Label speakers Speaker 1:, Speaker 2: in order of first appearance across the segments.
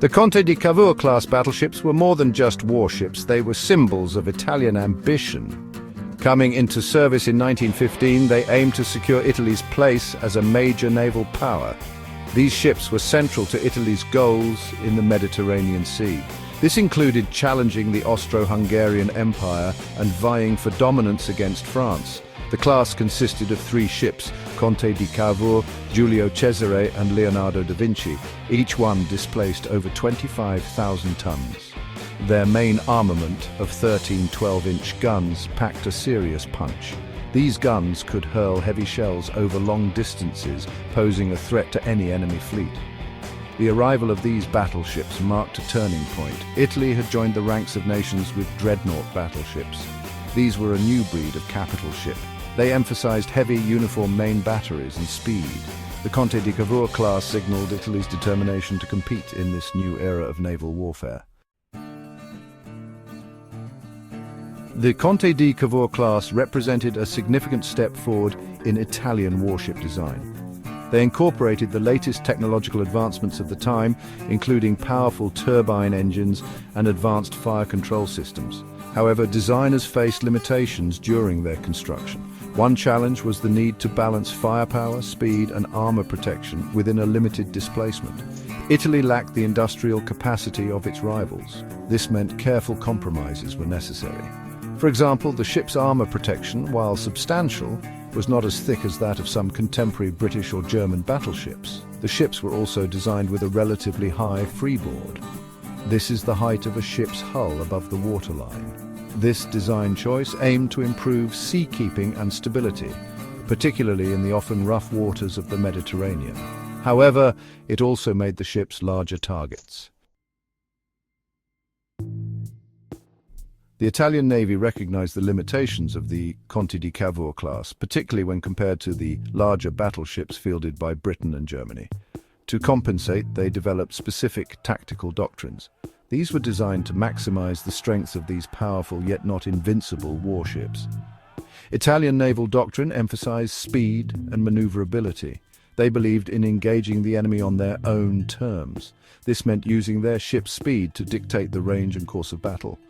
Speaker 1: The Conte di Cavour class battleships were more than just warships, they were symbols of Italian ambition. Coming into service in 1915, they aimed to secure Italy's place as a major naval power. These ships were central to Italy's goals in the Mediterranean Sea. This included challenging the Austro-Hungarian Empire and vying for dominance against France. The class consisted of 3 ships, Conte di Cavour, Giulio Cesare and Leonardo da Vinci. Each one displaced over 25,000 tons. Their main armament of 13 12-inch guns packed a serious punch. These guns could hurl heavy shells over long distances, posing a threat to any enemy fleet. The arrival of these battleships marked a turning point. Italy had joined the ranks of nations with dreadnought battleships. These were a new breed of capital ship. They emphasized heavy uniform main batteries and speed. The Conte di Cavour class signaled Italy's determination to compete in this new era of naval warfare. The Conte di Cavour class represented a significant step forward in Italian warship design. They incorporated the latest technological advancements of the time, including powerful turbine engines and advanced fire control systems. However, designers faced limitations during their construction. One challenge was the need to balance firepower, speed, and armor protection within a limited displacement. Italy lacked the industrial capacity of its rivals. This meant careful compromises were necessary. For example, the ship's armor protection, while substantial, was not as thick as that of some contemporary British or German battleships. The ships were also designed with a relatively high freeboard. This is the height of a ship's hull above the waterline. This design choice aimed to improve seakeeping and stability, particularly in the often rough waters of the Mediterranean. However, it also made the ships larger targets. The Italian Navy recognized the limitations of the Conte di Cavour class, particularly when compared to the larger battleships fielded by Britain and Germany. To compensate, they developed specific tactical doctrines. These were designed to maximize the strength of these powerful yet not invincible warships. Italian naval doctrine emphasized speed and maneuverability. They believed in engaging the enemy on their own terms. This meant using their ship's speed to dictate the range and course of battle.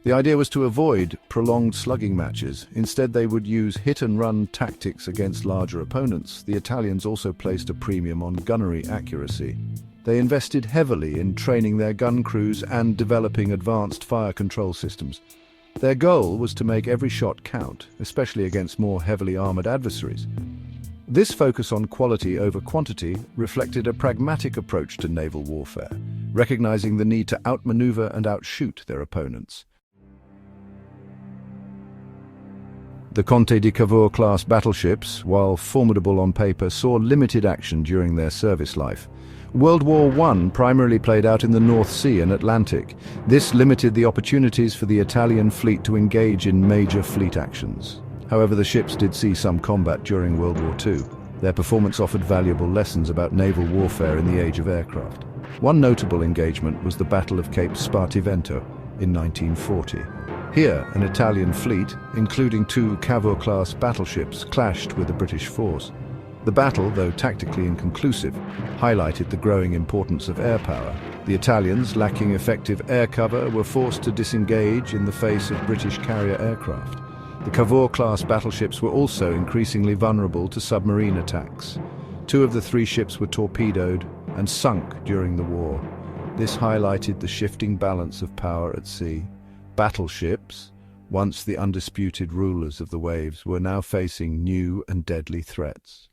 Speaker 1: The idea was to avoid prolonged slugging matches. Instead, they would use hit-and-run tactics against larger opponents. The Italians also placed a premium on gunnery accuracy. They invested heavily in training their gun crews and developing advanced fire control systems. Their goal was to make every shot count, especially against more heavily armored adversaries. This focus on quality over quantity reflected a pragmatic approach to naval warfare, recognizing the need to outmaneuver and outshoot their opponents. The Conte di Cavour class battleships, while formidable on paper, saw limited action during their service life. World War I primarily played out in the North Sea and Atlantic. This limited the opportunities for the Italian fleet to engage in major fleet actions. However, the ships did see some combat during World War II. Their performance offered valuable lessons about naval warfare in the age of aircraft. One notable engagement was the Battle of Cape Spartivento in 1940. Here, an Italian fleet, including 2 Cavour-class battleships, clashed with the British force. The battle, though tactically inconclusive, highlighted the growing importance of air power. The Italians, lacking effective air cover, were forced to disengage in the face of British carrier aircraft. The Cavour-class battleships were also increasingly vulnerable to submarine attacks. 2 of the 3 ships were torpedoed and sunk during the war. This highlighted the shifting balance of power at sea. Battleships, once the undisputed rulers of the waves, were now facing new and deadly threats.